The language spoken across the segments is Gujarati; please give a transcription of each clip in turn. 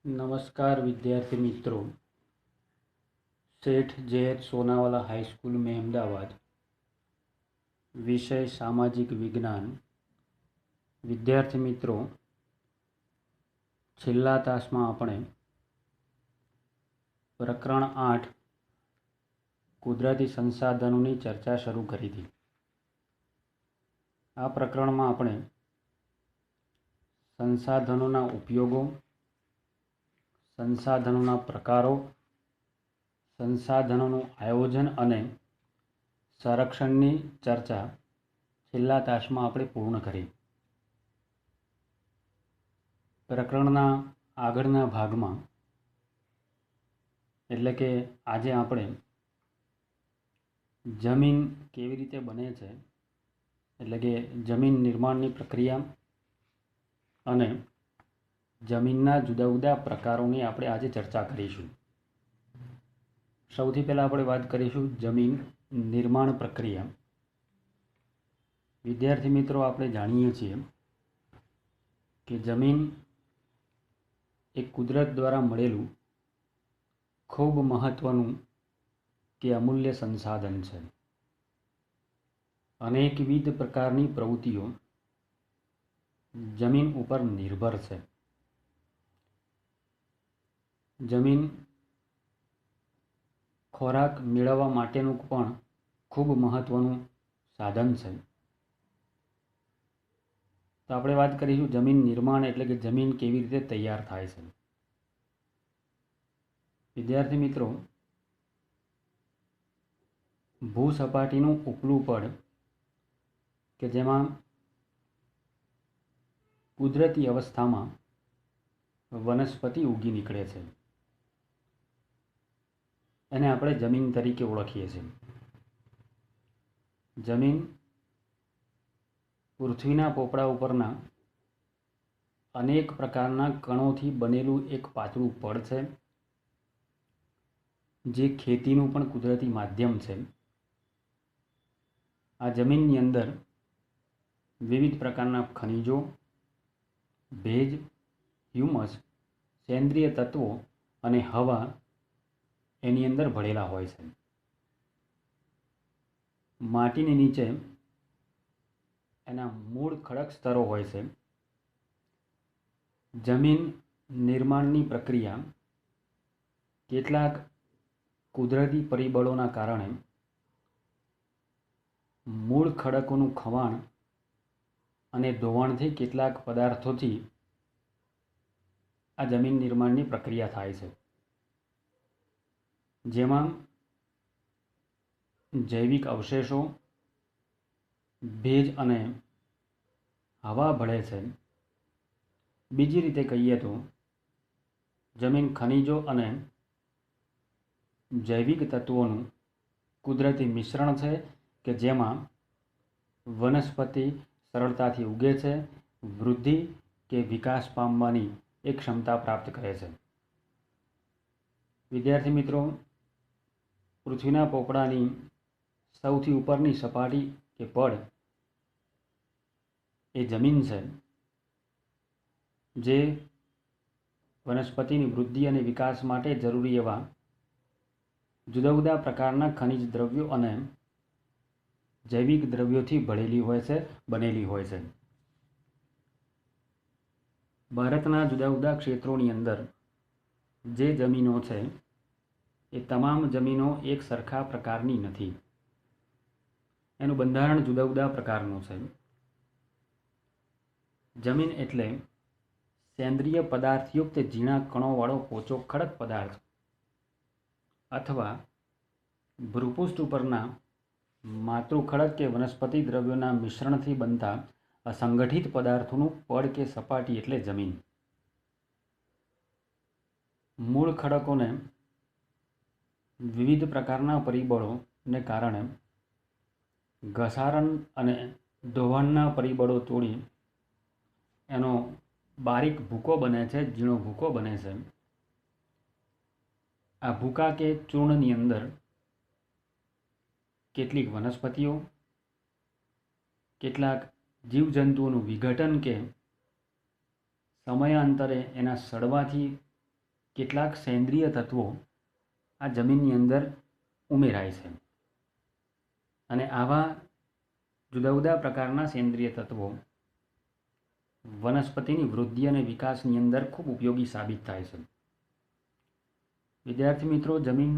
नमस्कार विद्यार्थी मित्रों। सेठ जे सोनावाला हाई स्कूल में अहमदाबाद। विषय सामाजिक विज्ञान। विद्यार्थी मित्रों, छेल्ला तासमां आपणे प्रकरण 8 कुदरती संसाधनों चर्चा शुरू करी थी। आ प्रकरण में आपणे संसाधनों उपयोगों, संसाधनों प्रकारों, संसाधनों आयोजन अने संरक्षणनी चर्चा छेल्ला तासमां आपणे पूर्ण करी। प्रकरणना आगळना भागमां एटले के आजे आपणे जमीन केवी रीते बने छे, एटले के जमीन निर्माणनी प्रक्रिया अने जमीनना जुदा जुदा प्रकारोनी आपणे आजे चर्चा करीशुं। सौथी पहेला आपणे वात करीशुं जमीन निर्माण प्रक्रिया। विद्यार्थी मित्रों, आपणे जाणीए छीए कि जमीन एक कुदरत द्वारा मळेलुं खूब महत्वनुं के अमूल्य संसाधन छे। अनेकविध प्रकारनी प्रवृत्तिओ जमीन उपर निर्भर छे। जमीन खोराक मेळववा माटेनुं पण खूब महत्वनुं साधन छे। तो आपणे वात करीशुं जमीन निर्माण एटले के जमीन केवी रीते तैयार थाय छे। विद्यार्थी मित्रों, भूसपाटीनुं उपલું પડ के जेमां कुदरती अवस्थामां वनस्पति उगी निकळे छे एने आपणे जमीन तरीके ओळखीए छीए। जमीन पृथ्वीना पोपड़ा उपरना अनेक प्रकारना कणोथी बनेलुं एक पातळुं पડ छे, जे खेतीनुं पण कुदरती माध्यम छे। आ जमीननी अंदर विविध प्रकारना खनिजों, भेज, ह्यूमस, सेंद्रिय तत्वों अने हवा एनी अंदर भळेला होय छे। माटीनी नीचे एना मूळ खड़क स्तरो होय छे। जमीन निर्माणनी प्रक्रिया केटलाक कुदरती परिबळोना कारणे मूळ खड़कोनुं खवाण अने धोवाणथी केटलाक पदार्थोथी आ जमीन निर्माणनी प्रक्रिया थाय छे, जेमां जैविक अवशेषों, भेज अने हवा भळे छे। बीजी रीते कहीए तो जमीन खनिजों अने जैविक तत्वोनुं कुदरती मिश्रण छे के जेमां वनस्पति सरलताथी उगे छे, वृद्धि के विकास पामवानी एक क्षमता प्राप्त करे छे। विद्यार्थी मित्रों, पृथ्वीना पोपड़ानी सौथी उपरनी सपाटी के पડ ए जमीन छे, जे वनस्पतिनी वृद्धि अने विकास माटे जरूरी एवा जुदा जुदा प्रकारना खनिज द्रव्यों अने जैविक द्रव्योथी भळेली होय छे, बनेली होय छे। भारतना जुदा जुदा क्षेत्रोनी अंदर जे जमीनो छे ए तमाम जमीनो एक सरखा प्रकारनी नथी। एनुं बंधारण जुदा जुदा प्रकारनुं छे। जमीन एटले सेंद्रिय पदार्थयुक्त झीणा कणोवाळो पोचो खड़क पदार्थ अथवा भूपृष्ठ उपरना मातृखड़क के वनस्पति द्रव्योना मिश्रणथी बनता असंगठित पदार्थोनुं पડ के सपाटी एटले जमीन। मूळ खड़कोने विविध प्रकारना परिबळों ने कारणे घसारण अने धोवाणना परिबळो तोड़ी एनो बारीक भूको बने छे, झीणो भूको बने छे। आ भूका के चूर्णनी अंदर केटलीक वनस्पतिओ, केटलाक जीवजंतुओनुं विघटन के समयांतरे एना सड़वाथी કેટલાક સેન્દ્રિય તત્વો આ જમીનની અંદર ઉમેરાય છે અને આવા જુદા જુદા પ્રકારના સેન્દ્રિય તત્વો વનસ્પતિની વૃદ્ધિ અને વિકાસની અંદર ખૂબ ઉપયોગી સાબિત થાય છે. વિદ્યાર્થી મિત્રો, જમીન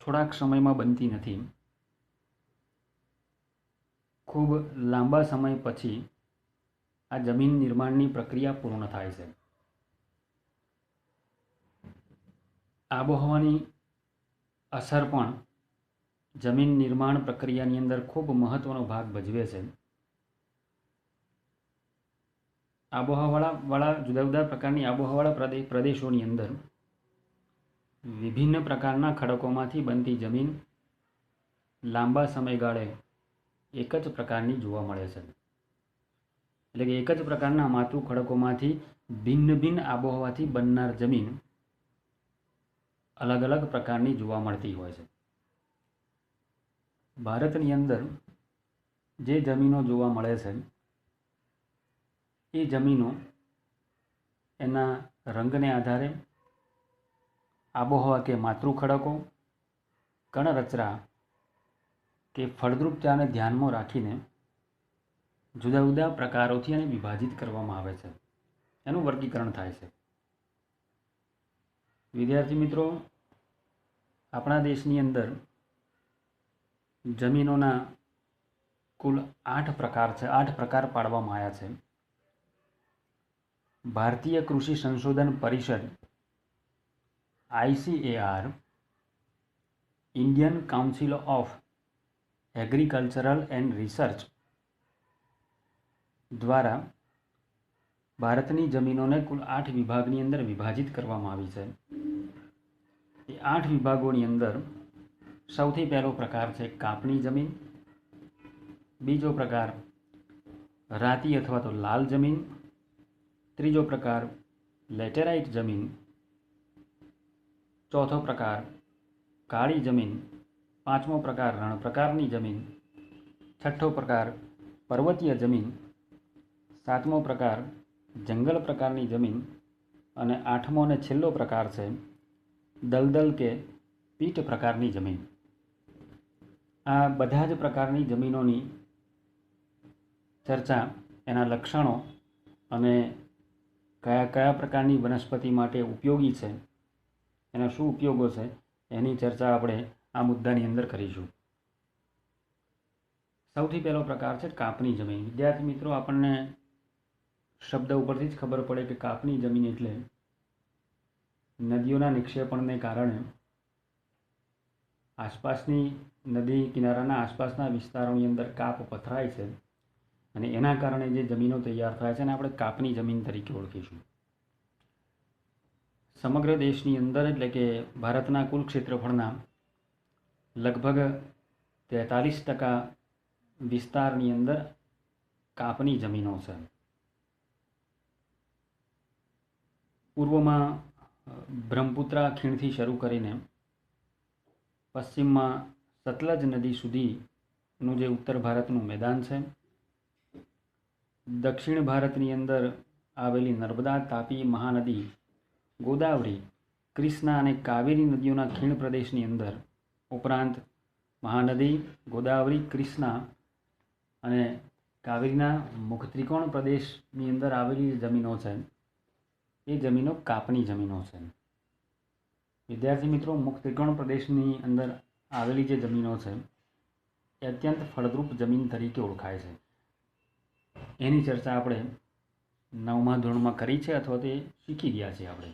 થોડાક સમયમાં બનતી નથી. ખૂબ લાંબા સમય પછી આ જમીન નિર્માણની પ્રક્રિયા પૂર્ણ થાય છે. આબોહવાની અસર પણ જમીન નિર્માણ પ્રક્રિયાની અંદર ખૂબ મહત્વનો ભાગ ભજવે છે. આબોહવાવાળા જુદા જુદા પ્રકારની આબોહવાવાળા પ્રદેશોની અંદર વિભિન્ન પ્રકારના ખડકોમાંથી બનતી જમીન લાંબા સમયગાળે એક જ પ્રકારની જોવા મળે છે. એટલે કે એક જ પ્રકારના માતૃ ખડકોમાંથી ભિન્ન ભિન્ન આબોહવાથી બનનાર જમીન અલગ અલગ પ્રકારની જોવા મળતી હોય છે. ભારતની અંદર જે જમીનો જોવા મળે છે એ જમીનો એના રંગને આધારે આબોહવા કે માતૃ ખડકો, કણરચરા કે ફળદ્રુપતાને ધ્યાનમાં રાખીને જુદા જુદા પ્રકારોથી એને વિભાજિત કરવામાં આવે છે. એનું વર્ગીકરણ થાય છે. વિદ્યાર્થી મિત્રો, આપણા દેશની અંદર જમીનોના કુલ 8 પ્રકાર છે. 8 પ્રકાર પાડવામાં આવ્યા છે. ભારતીય કૃષિ સંશોધન પરિષદ ICAR, Indian council of agricultural and research દ્વારા ભારતની જમીનોને કુલ 8 વિભાગની અંદર વિભાજિત કરવામાં આવી છે. એ 8 વિભાગોની અંદર સૌથી પહેલો પ્રકાર છે કાપણી જમીન, બીજો પ્રકાર રાતી અથવા તો લાલ જમીન, ત્રીજો પ્રકાર લેટેરાઇટ જમીન, ચોથો પ્રકાર કાળી જમીન, પાંચમો પ્રકાર રણ પ્રકારની જમીન, છઠ્ઠો પ્રકાર પર્વતીય જમીન, સાતમો પ્રકાર જંગલ પ્રકારની જમીન અને આઠમો અને છેલ્લો પ્રકાર છે દલદલ કે પીટ પ્રકારની જમીન. આ બધા જ પ્રકારની જમીનોની ચર્ચા, એના લક્ષણો અને કયા કયા પ્રકારની વનસ્પતિ માટે ઉપયોગી છે, એના શું ઉપયોગો છે, એની ચર્ચા આપણે આ મુદ્દાની અંદર કરીશું. સૌથી પહેલો પ્રકાર છે કાપણી જમીન. વિદ્યાર્થી મિત્રો, આપણને શબ્દ ઉપરથી જ ખબર પડે કે કાપણી જમીન એટલે નદીઓના નિક્ષેપણને કારણે આસપાસની નદી કિનારાના આસપાસના વિસ્તારોની અંદર કાપ પથરાય છે અને એના કારણે જે જમીનો તૈયાર થાય છે એને આપણે કાપણી જમીન તરીકે ઓળખીશું. સમગ્ર દેશની અંદર એટલે કે ભારતના કુલ ક્ષેત્રફળના લગભગ 43% વિસ્તારની અંદર કાપની જમીનો છે. પૂર્વમાં બ્રહ્મપુત્રા ખીણથી શરૂ કરીને પશ્ચિમમાં સતલજ નદી સુધીનું જે ઉત્તર ભારતનું મેદાન છે, દક્ષિણ ભારતની અંદર આવેલી નર્મદા, તાપી, મહાનદી, ગોદાવરી, કૃષ્ણા અને કાવેરી નદીઓના ખીણ પ્રદેશની અંદર, ઉપરાંત મહાનદી, ગોદાવરી, કૃષ્ણા અને કાવેરીના મુખ ત્રિકોણ પ્રદેશની અંદર આવેલી જમીનો છે એ જમીનો કાપની જમીનો છે. વિદ્યાર્થી મિત્રો, મુખ ત્રિકોણ પ્રદેશની અંદર આવેલી જે જમીનો છે એ અત્યંત ફળદ્રુપ જમીન તરીકે ઓળખાય છે. એની ચર્ચા આપણે 9મા ધોરણમાં કરી છે અથવા તે શીખી ગયા છીએ. આપણે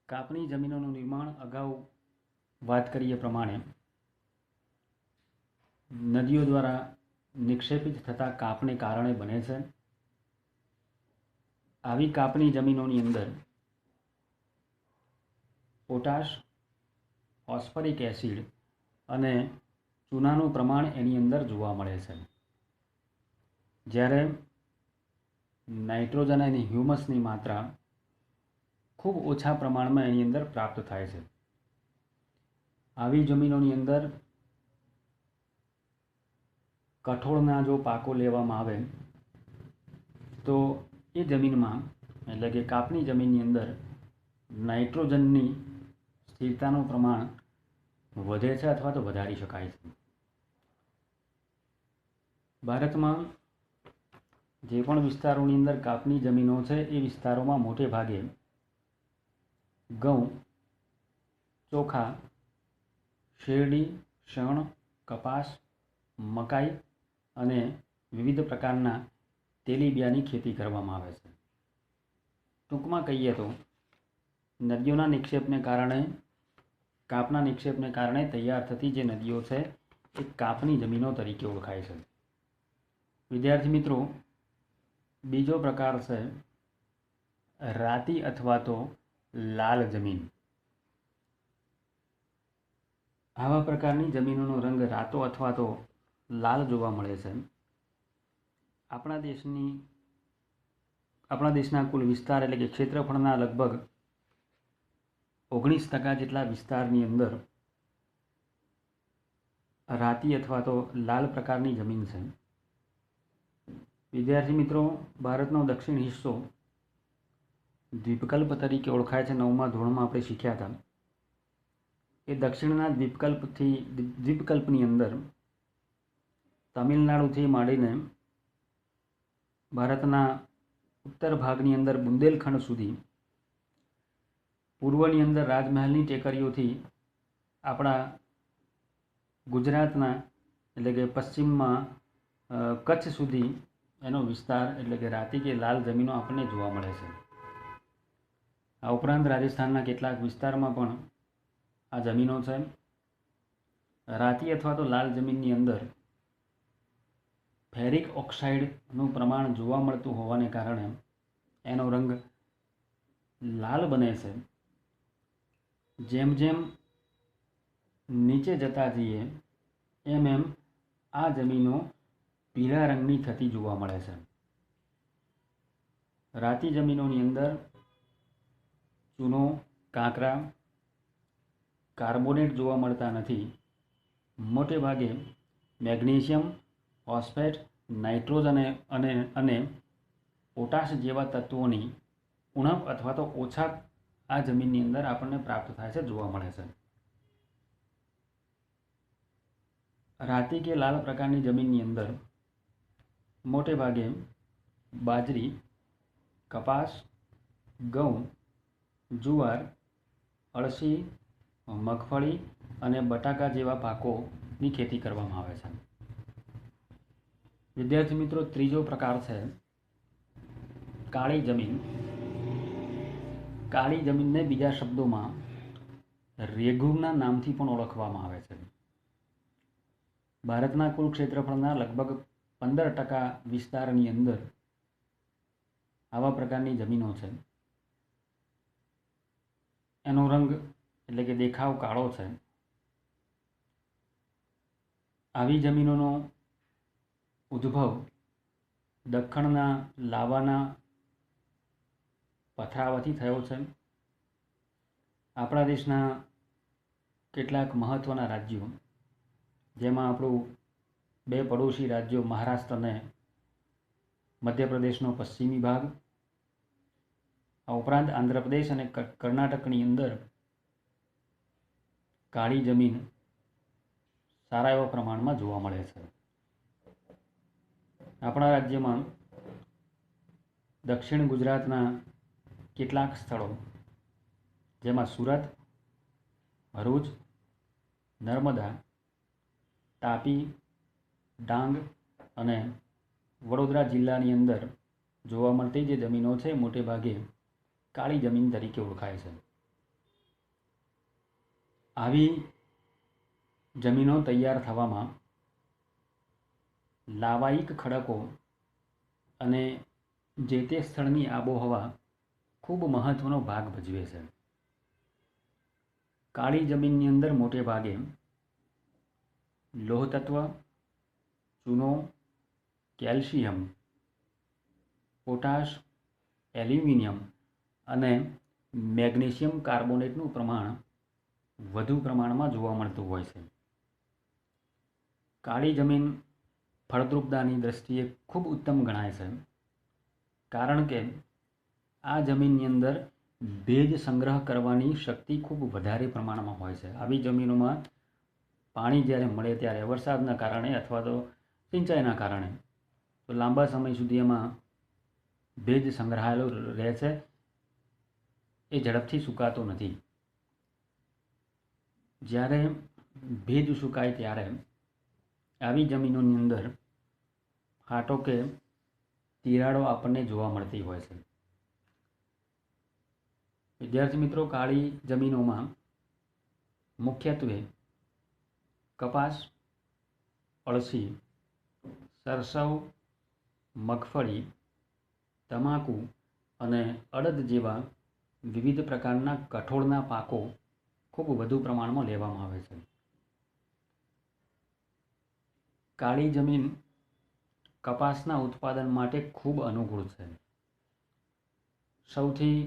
કાપણી જમીનોનું નિર્માણ અગાઉ વાત કરીએ પ્રમાણે નદીઓ દ્વારા નિક્ષેપિત થતા કાપને કારણે બને છે. આવી કાપની જમીનોની અંદર પોટાશ, ફોસ્ફરિક એસિડ અને ચૂનાનું પ્રમાણ એની અંદર જોવા મળે છે. જ્યારે નાઇટ્રોજન અને હ્યુમસની માત્રા ખૂબ ઓછા પ્રમાણમાં એની અંદર પ્રાપ્ત થાય છે. આવી જમીનોની અંદર કઠોળના જો પાકો લેવામાં આવે તો એ જમીનમાં એટલે કે કાપની જમીનની અંદર નાઇટ્રોજનની સ્થિરતાનું પ્રમાણ વધે છે અથવા તો વધારી શકાય છે. ભારતમાં જે પણ વિસ્તારોની અંદર કાપની જમીનો છે એ વિસ્તારોમાં મોટે ભાગે ઘઉં, ચોખા, શેરડી, શણ, કપાસ, મકાઈ અને વિવિધ પ્રકારના તેલીબિયાંની ખેતી કરવામાં આવે છે. ટૂંકમાં કહીએ તો નદીઓના નિક્ષેપને કારણે, કાપના નિક્ષેપને કારણે તૈયાર થતી જે નદીઓ છે એ કાપની જમીનો તરીકે ઓળખાય છે. વિદ્યાર્થી મિત્રો, બીજો પ્રકાર છે રાતી અથવા તો લાલ જમીન. આવા પ્રકારની જમીનોનો રંગ રાતો અથવા તો લાલ જોવા મળે છે. આપણા દેશના કુલ વિસ્તાર એટલે કે ક્ષેત્રફળના લગભગ 19% જેટલા વિસ્તારની અંદર રાતી અથવા તો લાલ પ્રકારની જમીન છે. વિદ્યાર્થી મિત્રો, ભારતનો દક્ષિણ હિસ્સો દ્વીપકલ્પ તરીકે ઓળખાય છે. 9મા ધોરણમાં આપણે શીખ્યા હતા. એ દક્ષિણના દ્વીપકલ્પની અંદર તમિલનાડુથી માંડીને ભારતના ઉત્તર ભાગની અંદર બુંદેલખંડ સુધી, પૂર્વની અંદર રાજમહેલની ટેકરીઓથી આપણા ગુજરાતના એટલે કે પશ્ચિમમાં કચ્છ સુધી એનો વિસ્તાર એટલે કે રાતી કે લાલ જમીનો આપણને જોવા મળે છે. આ ઉપરાંત રાજસ્થાનના કેટલાક વિસ્તારમાં પણ આ જમીનો છે. રાતી અથવા તો લાલ જમીનની અંદર ફેરિક ઓક્સાઇડનું પ્રમાણ જોવા મળતું હોવાને કારણે એનો રંગ લાલ બને છે. જેમ જેમ નીચે જતા જઈએ એમ એમ આ જમીનો પીળા રંગની થતી જોવા મળે છે. રાતી જમીનોની અંદર ચૂનો, કાંકરા, કાર્બોનેટ જોવા મળતા નથી. મોટે ભાગે મેગ્નેશિયમ, ફોસ્ફેટ, નાઇટ્રોજન અને પોટાશ જેવા તત્વોની ઉણપ અથવા તો ઓછા આ જમીનની અંદર આપણને પ્રાપ્ત થાય છે, જોવા મળે છે. રાતી કે લાલ પ્રકારની જમીનની અંદર મોટે ભાગે બાજરી, કપાસ, ઘઉં, જુવાર, અળસી, મગફળી અને બટાકા જેવા પાકોની ખેતી કરવામાં આવે છે. વિદ્યાર્થી મિત્રો, ત્રીજો પ્રકાર છે કાળી જમીન. કાળી જમીનને બીજા શબ્દોમાં રેગુરના નામથી પણ ઓળખવામાં આવે છે. ભારતના કુલ ક્ષેત્રફળના લગભગ 15% વિસ્તારની અંદર આવા પ્રકારની જમીનો છે. એનો રંગ એટલે કે દેખાવ કાળો છે. આવી જમીનોનો ઉદ્ભવ દખ્ખણના લાવાના પથરાવાથી થયો છે. આપણા દેશના કેટલાક મહત્ત્વના રાજ્યો, જેમાં આપણું 2 પડોશી રાજ્યો મહારાષ્ટ્ર અને મધ્યપ્રદેશનો પશ્ચિમી ભાગ, આ ઉપરાંત આંધ્રપ્રદેશ અને કર્ણાટકની અંદર કાળી જમીન સારા એવા પ્રમાણમાં જોવા મળે છે. આપણા રાજ્યમાં દક્ષિણ ગુજરાતના કેટલાક સ્થળો, જેમાં સુરત, ભરૂચ, નર્મદા, તાપી, ડાંગ અને વડોદરા જિલ્લાની અંદર જોવા મળતી જે જમીનો છે મોટે ભાગે કાળી જમીન તરીકે ઓળખાય છે. આવી જમીનો તૈયાર થવામાં લાવાયિક ખડકો અને જે તે સ્થળની આબોહવા ખૂબ મહત્ત્વનો ભાગ ભજવે છે. કાળી જમીનની અંદર મોટે ભાગે લોહ તત્વ, ચૂનો, કેલ્શિયમ, પોટાશ, એલ્યુમિનિયમ અને મેગ્નેશિયમ કાર્બોનેટનું પ્રમાણ વધુ પ્રમાણમાં જોવા મળતું હોય છે. કાળી જમીન ફળદ્રુપતાની દ્રષ્ટિએ ખૂબ ઉત્તમ ગણાય છે, કારણ કે આ જમીનની અંદર ભેજ સંગ્રહ કરવાની શક્તિ ખૂબ વધારે પ્રમાણમાં હોય છે. આવી જમીનોમાં પાણી જ્યારે મળે ત્યારે વરસાદના કારણે અથવા તો સિંચાઈના કારણે તો લાંબા સમય સુધી એમાં ભેજ સંગ્રહાયેલો રહે છે, એ ઝડપથી સુકાતો નથી. જ્યારે ભેજ સુકાય ત્યારે આવી જમીનોની અંદર ફાટો કે તિરાડો આપણને જોવા મળતી હોય છે. વિદ્યાર્થી મિત્રો, કાળી જમીનોમાં મુખ્યત્વે કપાસ, અળસી, સરસવ, મગફળી, તમાકુ અને અડદ જેવા વિવિધ પ્રકારના કઠોળના પાકો ખૂબ વધુ પ્રમાણમાં લેવામાં આવે છે. કાળી જમીન કપાસના ઉત્પાદન માટે ખૂબ અનુકૂળ છે. સૌથી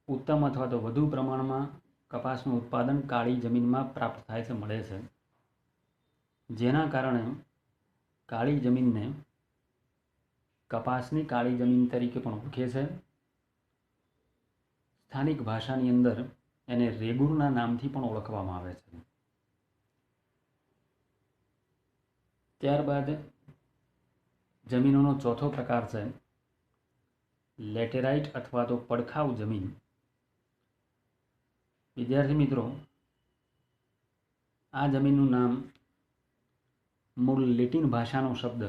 ઉત્તમ અથવા તો વધુ પ્રમાણમાં કપાસનું ઉત્પાદન કાળી જમીનમાં પ્રાપ્ત થાય છે, મળે છે. જેના કારણે કાળી જમીનને કપાસની કાળી જમીન તરીકે પણ ઓળખે છે. સ્થાનિક ભાષાની અંદર એને રેગુરના નામથી પણ ઓળખવામાં આવે છે. ત્યારબાદ જમીનોનો ચોથો પ્રકાર છે લેટેરાઇટ અથવા તો પડખાઉ જમીન. વિદ્યાર્થી મિત્રો, આ જમીનનું નામ મૂળ લેટિન ભાષાનો શબ્દ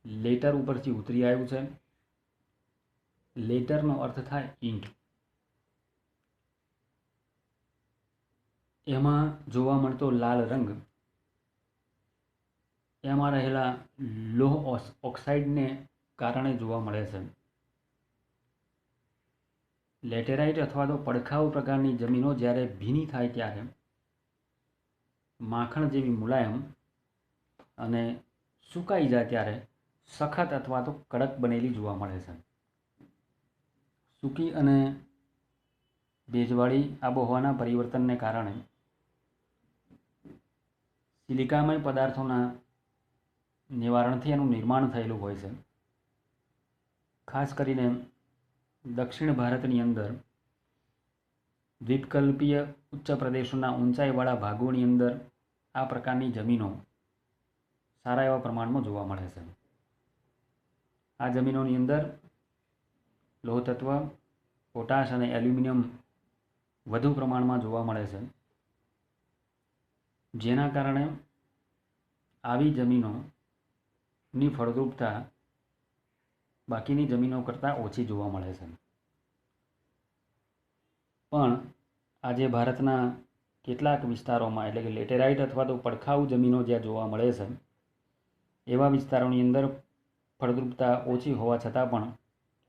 લેટર ઉપરથી ઉતરી આવ્યું છે. લેટરનો અર્થ થાય ઇંક. એમાં જોવા મળતો લાલ રંગ એમાં રહેલા લોહ ઓક્સાઇડને કારણે જોવા મળે છે. લેટેરાઇટ અથવા તો પડખાઉ પ્રકારની જમીનો જ્યારે ભીની થાય ત્યારે માખણ જેવી મુલાયમ અને સુકાઈ જાય ત્યારે સખત અથવા તો કડક બનેલી જોવા મળે છે. સૂકી અને ભેજવાળી આબોહવાના પરિવર્તનને કારણે સિલિકામય પદાર્થોના નિવારણથી એનું નિર્માણ થયેલું હોય છે. ખાસ કરીને દક્ષિણ ભારતની અંદર દ્વીપકલ્પીય ઉચ્ચ પ્રદેશોના ઊંચાઈવાળા ભાગોની અંદર આ પ્રકારની જમીનો સારા એવા પ્રમાણમાં જોવા મળે છે. આ જમીનોની અંદર લોહ તત્વ, પોટાશ અને એલ્યુમિનિયમ વધુ પ્રમાણમાં જોવા મળે છે. જેના કારણે આવી જમીનોની ફળદ્રુપતા બાકીની જમીનો કરતાં ઓછી જોવા મળે છે. પણ આજે ભારતના કેટલાક વિસ્તારોમાં એટલે કે લેટેરાઇટ અથવા તો પડખાઉ જમીનો જ્યાં જોવા મળે છે એવા વિસ્તારોની અંદર ફળદ્રુપતા ઓછી હોવા છતાં પણ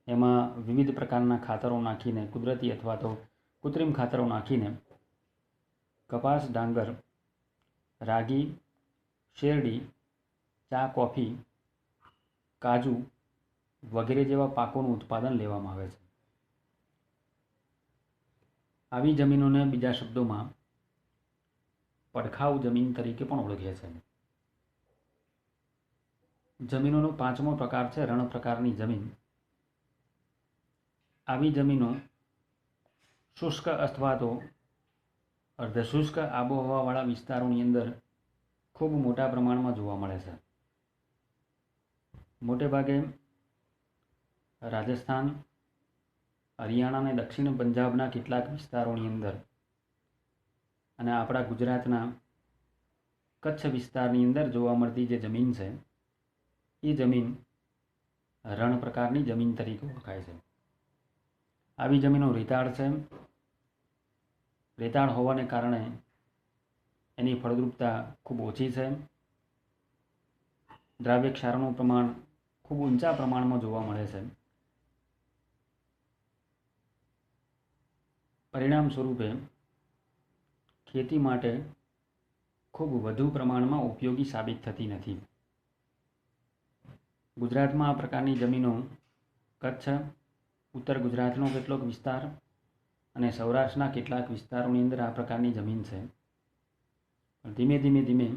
એમાં વિવિધ પ્રકારના ખાતરો નાખીને, કુદરતી અથવા તો કૃત્રિમ ખાતરો નાખીને કપાસ, ડાંગર, રાગી, શેરડી, ચા, કોફી, કાજુ વગેરે જેવા પાકોનું ઉત્પાદન લેવામાં આવે છે. આવી જમીનોને બીજા શબ્દોમાં પડખાઉ જમીન તરીકે પણ ઓળખે છે. જમીનોનો પાંચમો પ્રકાર છે રણ પ્રકારની જમીન. આવી જમીનો શુષ્ક અથવા તો અર્ધશુષ્ક આબોહવાવાળા વિસ્તારોની અંદર ખૂબ મોટા પ્રમાણમાં જોવા મળે છે. મોટે ભાગે રાજસ્થાન, હરિયાણા અને દક્ષિણ પંજાબના કેટલાક વિસ્તારોની અંદર અને આપણા ગુજરાતના કચ્છ વિસ્તારની અંદર જોવા મળતી જે જમીન છે એ જમીન રણ પ્રકારની જમીન તરીકે ઓળખાય છે. આવી જમીનો રેતાળ છે. રેતાળ હોવાને કારણે એની ફળદ્રુપતા ખૂબ ઓછી છે. દ્રાવ્ય ક્ષારનું પ્રમાણ ખૂબ ઊંચા પ્રમાણમાં જોવા મળે છે. પરિણામ સ્વરૂપે ખેતી માટે ખૂબ વધુ પ્રમાણમાં ઉપયોગી સાબિત થતી નથી. ગુજરાતમાં આ પ્રકારની જમીનો કચ્છ, ઉત્તર ગુજરાતનો કેટલોક વિસ્તાર અને સૌરાષ્ટ્રના કેટલાક વિસ્તારોની અંદર આ પ્રકારની જમીન છે. ધીમે ધીમે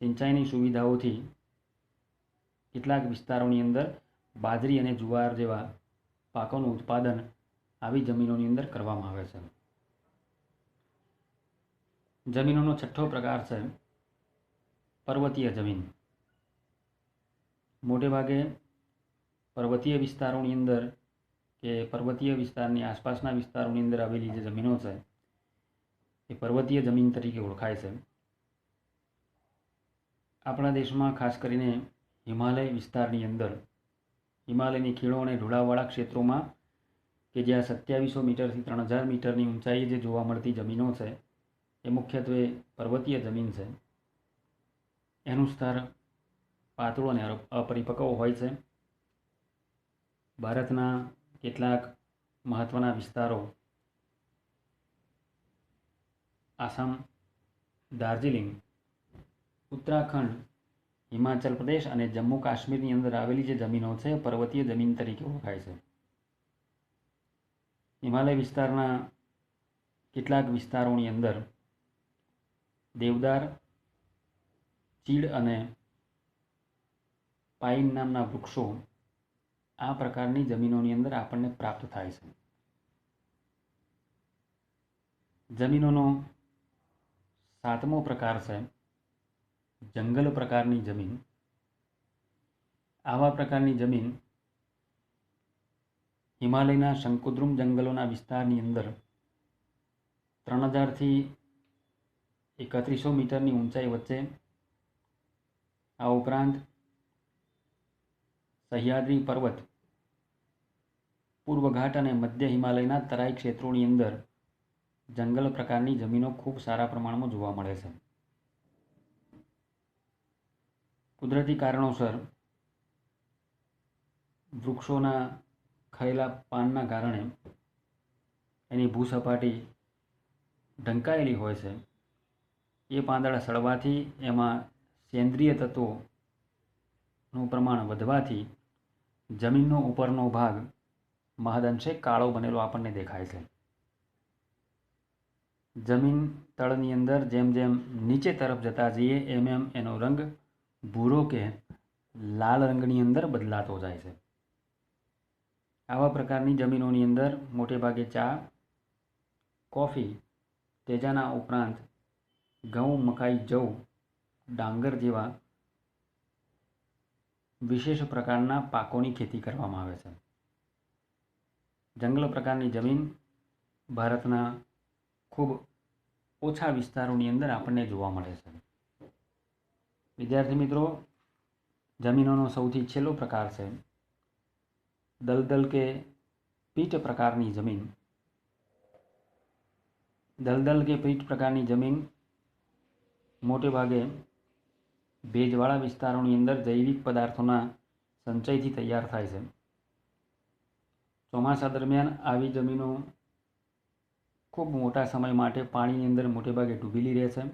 સિંચાઈની સુવિધાઓથી કેટલાક વિસ્તારોની અંદર બાજરી અને જુવાર જેવા પાકોનું ઉત્પાદન આવી જમીનોની અંદર કરવામાં આવે છે. જમીનોનો છઠ્ઠો પ્રકાર છે પર્વતીય જમીન. મોટે ભાગે પર્વતીય વિસ્તારોની અંદર કે પર્વતીય વિસ્તારની આસપાસના વિસ્તારોની અંદર આવેલી જે જમીનો છે એ પર્વતીય જમીન તરીકે ઓળખાય છે. આપણા દેશમાં ખાસ કરીને હિમાલય વિસ્તારની અંદર હિમાલયની ખીણો અને ઢોળાવવાળા ક્ષેત્રોમાં કે જ્યાં 2700 મીટરથી 3000 મીટરની ઊંચાઈએ જે જોવા મળતી જમીનો છે એ મુખ્યત્વે પર્વતીય જમીન છે. એનું સ્તર પાતળું અને અપરિપક્વ હોય છે. ભારતના કેટલાક મહત્ત્વના વિસ્તારો આસામ, દાર્જિલિંગ, ઉત્તરાખંડ, હિમાચલ પ્રદેશ અને જમ્મુ કાશ્મીરની અંદર આવેલી જે જમીનો છે પર્વતીય જમીન તરીકે ઓળખાય છે. હિમાલય વિસ્તારના કેટલાક વિસ્તારોની અંદર દેવદાર, ચીડ અને પાઇન નામના વૃક્ષો આ પ્રકારની જમીનોની અંદર આપણને પ્રાપ્ત થાય છે. જમીનોનો સાતમો પ્રકાર છે જંગલ પ્રકારની જમીન. આવા પ્રકારની જમીન હિમાલયના શંકુદ્રુમ જંગલોના વિસ્તારની અંદર 3000થી 3100 મીટરની ઊંચાઈ વચ્ચે, આ ઉપરાંત સહ્યાદ્રી પર્વત, પૂર્વ ઘાટ અને મધ્ય હિમાલયના તરાઈ ક્ષેત્રોની અંદર જંગલ પ્રકારની જમીનો ખૂબ સારા પ્રમાણમાં જોવા મળે છે. કુદરતી કારણોસર વૃક્ષોના ખરેલા પાનના કારણે એની ભૂસપાટી ઢંકાયેલી હોય છે. એ પાંદડા સડવાથી એમાં સેન્દ્રિય તત્વોનું પ્રમાણ વધવાથી જમીનનો ઉપરનો ભાગ મહદઅંશે કાળો બનેલો આપણને દેખાય છે. જમીન તળની અંદર જેમ જેમ નીચે તરફ જતા જઈએ એમ એમ એનો રંગ ભૂરો કે લાલ રંગની અંદર બદલાતો જાય છે. આવા પ્રકારની જમીનોની અંદર મોટે ભાગે ચા, કોફી, તેજાના ઉપરાંત ઘઉં, મકાઈ, જવ, ડાંગર જેવા વિશેષ પ્રકારના પાકોની ખેતી કરવામાં આવે છે. જંગલ પ્રકારની જમીન ભારતના ખૂબ ઓછા વિસ્તારોની અંદર આપણને જોવા મળે છે. વિદ્યાર્થી મિત્રો, જમીનોનો સૌથી છેલ્લો પ્રકાર છે દલદલ કે પીટ પ્રકારની જમીન. દલદલ કે પીટ પ્રકારની જમીન મોટે ભાગે ભેજવાળા વિસ્તારોની અંદર જૈવિક પદાર્થોના સંચયથી તૈયાર થાય છે. ચોમાસા દરમિયાન આવી જમીનો ખૂબ મોટા સમય માટે પાણીની અંદર મોટે ભાગે ડૂબેલી રહે છે.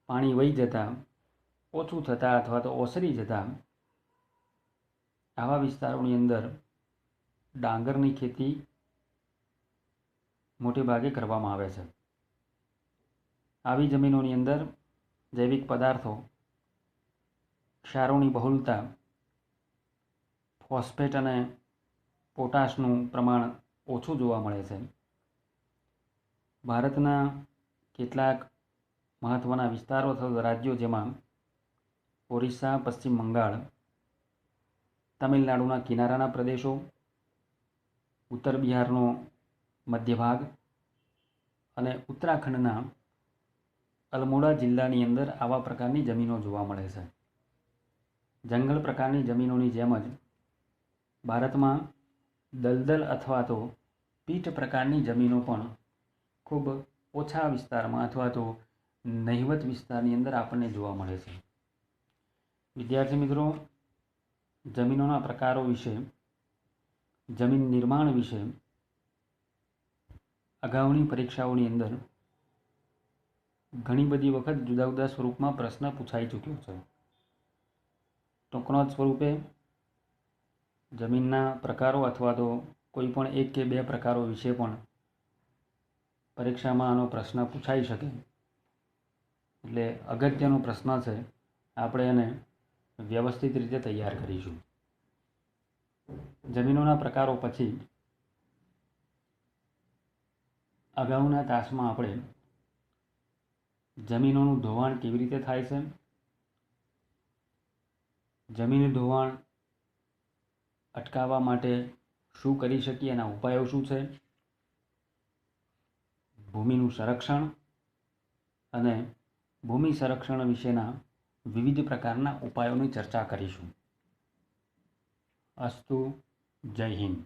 પાણી વહી જતાં, ઓછું થતાં અથવા તો ઓસરી જતાં આવા વિસ્તારોની અંદર ડાંગરની ખેતી મોટે ભાગે કરવામાં આવે છે. આવી જમીનોની અંદર જૈવિક પદાર્થો, ક્ષારોની બહુલતા, ફોસ્ફેટ અને પોટાશનું પ્રમાણ ઓછું જોવા મળે છે. ભારતના કેટલાક મહત્ત્વના વિસ્તારો અથવા રાજ્યો જેમાં ઓરિસ્સા, પશ્ચિમ બંગાળ, તમિલનાડુના કિનારાના પ્રદેશો, ઉત્તર બિહારનો મધ્ય ભાગ અને ઉત્તરાખંડના અલમોડા જિલ્લાની અંદર આવા પ્રકારની જમીનો જોવા મળે છે. જંગલ પ્રકારની જમીનોની જેમ જ ભારતમાં દલદલ અથવા તો પીટ પ્રકારની જમીનો પણ ખૂબ ઓછા વિસ્તારમાં અથવા તો નહિવત વિસ્તારની અંદર આપણને જોવા મળે છે. વિદ્યાર્થી મિત્રો, જમીનોના પ્રકારો વિશે, જમીન નિર્માણ વિશે અગાઉની પરીક્ષાઓની અંદર ઘણી બધી વખત જુદા જુદા સ્વરૂપમાં પ્રશ્ન પૂછાઈ ચૂક્યો છે. ટૂંકનોટ સ્વરૂપે જમીનના પ્રકારો અથવા તો કોઈ પણ એક કે બે પ્રકારો વિશે પણ પરીક્ષામાં આનો પ્રશ્ન પૂછાઈ શકે. એટલે અગત્યનો પ્રશ્ન છે, આપણે એને વ્યવસ્થિત રીતે તૈયાર કરીશું. જમીનોના પ્રકારો પછી અગાઉના તાસમાં આપણે જમીનોનું ધોવાણ કેવી રીતે થાય છે, જમીન ધોવાણ અટકાવવા માટે શું કરી શકીએ, એના ઉપાયો શું છે, ભૂમિનું સંરક્ષણ અને ભૂમિ સંરક્ષણ વિશેના વિવિધ પ્રકારના ઉપાયોની ચર્ચા કરીશું. અસ્તુ. જય હિન્દ.